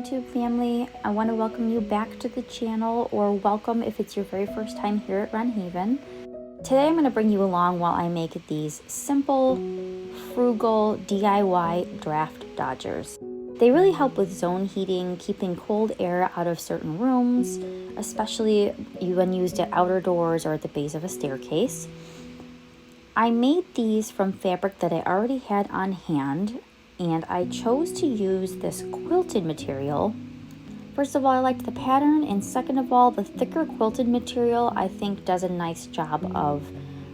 YouTube family. I want to welcome you back to the channel, or welcome if it's your very first time here at Run Haven. Today I'm going to bring you along while I make these simple, frugal DIY draft dodgers. They really help with zone heating, keeping cold air out of certain rooms, especially when used at outer doors or at the base of a staircase. I made these from fabric that I already had on hand, and I chose to use this quilted material. First of all, I liked the pattern, and second of all, the thicker quilted material I think does a nice job of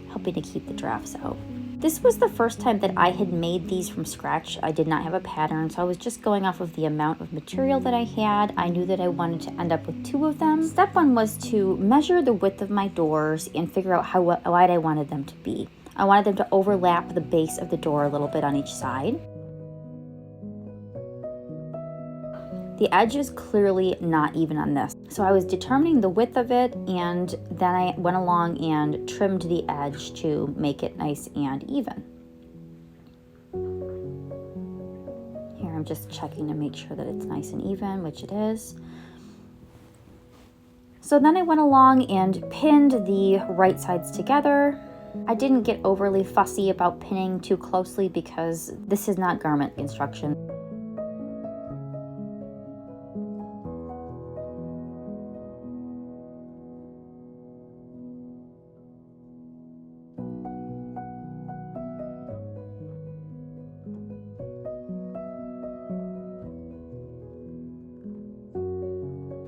helping to keep the drafts out. This was the first time that I had made these from scratch. I did not have a pattern, so I was just going off of the amount of material that I had. I knew that I wanted to end up with 2 of them. Step 1 was to measure the width of my doors and figure out how wide I wanted them to be. I wanted them to overlap the base of the door a little bit on each side. The edge is clearly not even on this. So I was determining the width of it, and then I went along and trimmed the edge to make it nice and even. Here I'm just checking to make sure that it's nice and even, which it is. So then I went along and pinned the right sides together. I didn't get overly fussy about pinning too closely because this is not garment construction.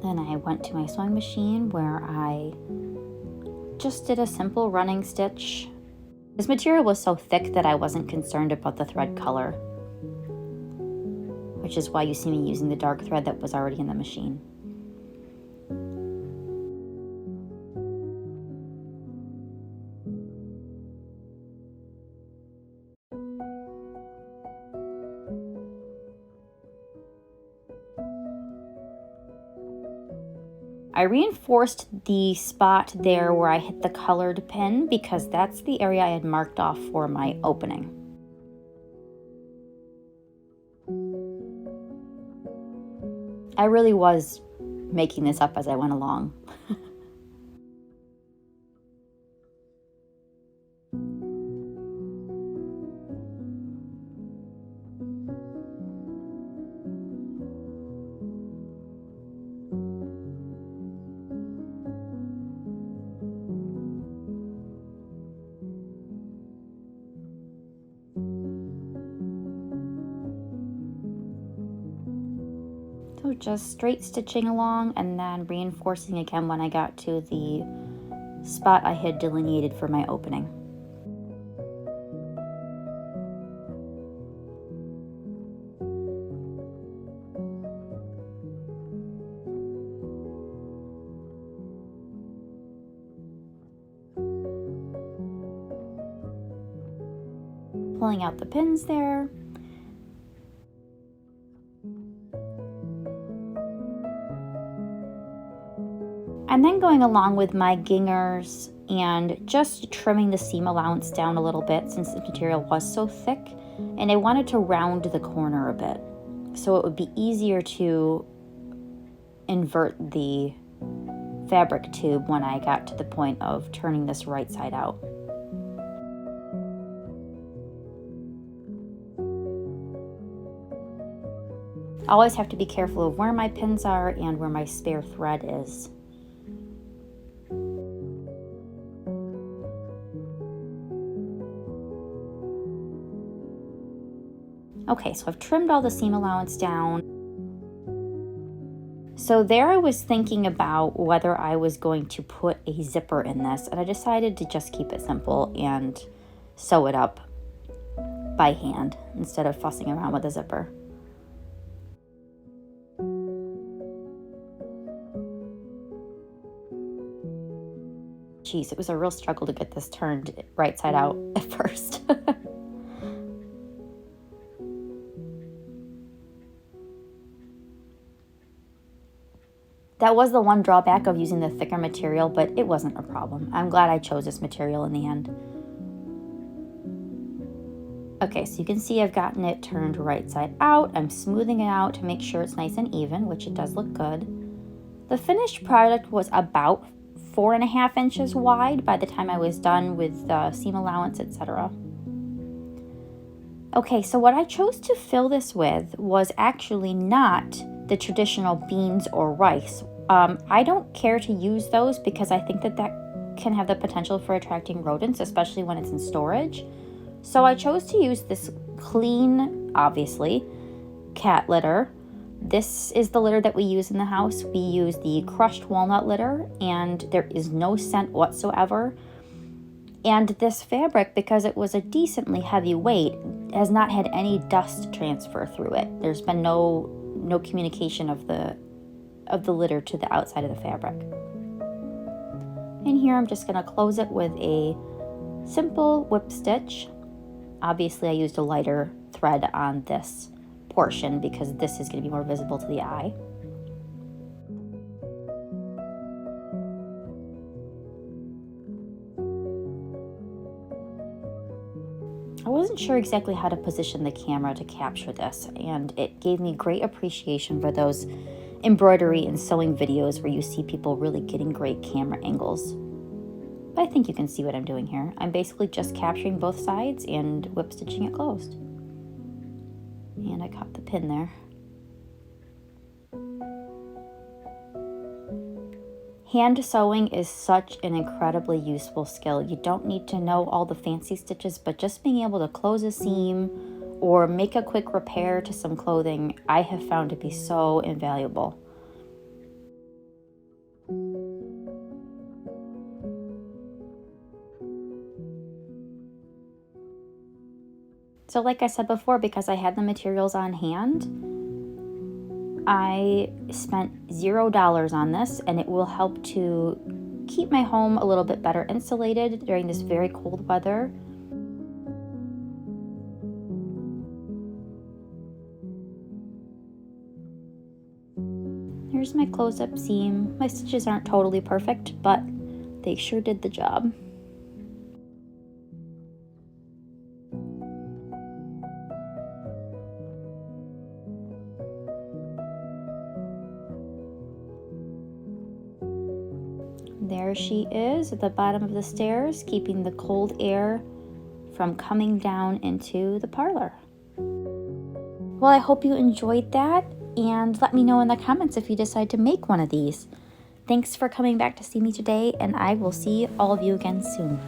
Then I went to my sewing machine where I just did a simple running stitch. This material was so thick that I wasn't concerned about the thread color, which is why you see me using the dark thread that was already in the machine. I reinforced the spot there where I hit the colored pin because that's the area I had marked off for my opening. I really was making this up as I went along. So just straight stitching along and then reinforcing again when I got to the spot I had delineated for my opening. Pulling out the pins there. And then going along with my gingers and just trimming the seam allowance down a little bit since the material was so thick, and I wanted to round the corner a bit so it would be easier to invert the fabric tube when I got to the point of turning this right side out. I always have to be careful of where my pins are and where my spare thread is. Okay, so I've trimmed all the seam allowance down. So there I was thinking about whether I was going to put a zipper in this, and I decided to just keep it simple and sew it up by hand instead of fussing around with a zipper. Geez, it was a real struggle to get this turned right side out at first. That was the one drawback of using the thicker material, but it wasn't a problem. I'm glad I chose this material in the end. Okay, so you can see I've gotten it turned right side out. I'm smoothing it out to make sure it's nice and even, which it does look good. The finished product was about 4.5 inches wide by the time I was done with the seam allowance, etc. Okay, so what I chose to fill this with was actually not the traditional beans or rice. I don't care to use those because I think that can have the potential for attracting rodents, especially when it's in storage. So I chose to use this clean, obviously, cat litter. This is the litter that we use in the house. We use the crushed walnut litter, and there is no scent whatsoever. And this fabric, because it was a decently heavy weight, has not had any dust transfer through it. There's been no communication of the litter to the outside of the fabric. And here I'm just going to close it with a simple whip stitch. Obviously, I used a lighter thread on this portion because this is going to be more visible to the eye. I wasn't sure exactly how to position the camera to capture this, and it gave me great appreciation for those embroidery and sewing videos where you see people really getting great camera angles. But I think you can see what I'm doing here. I'm basically just capturing both sides and whip stitching it closed. And I caught the pin there. Hand sewing is such an incredibly useful skill. You don't need to know all the fancy stitches, but just being able to close a seam or make a quick repair to some clothing, I have found to be so invaluable. So like I said before, because I had the materials on hand, I spent $0 on this, and it will help to keep my home a little bit better insulated during this very cold weather. Here's my close-up seam. My stitches aren't totally perfect, but they sure did the job. There she is at the bottom of the stairs, keeping the cold air from coming down into the parlor. Well, I hope you enjoyed that, and let me know in the comments if you decide to make one of these. Thanks for coming back to see me today, and I will see all of you again soon.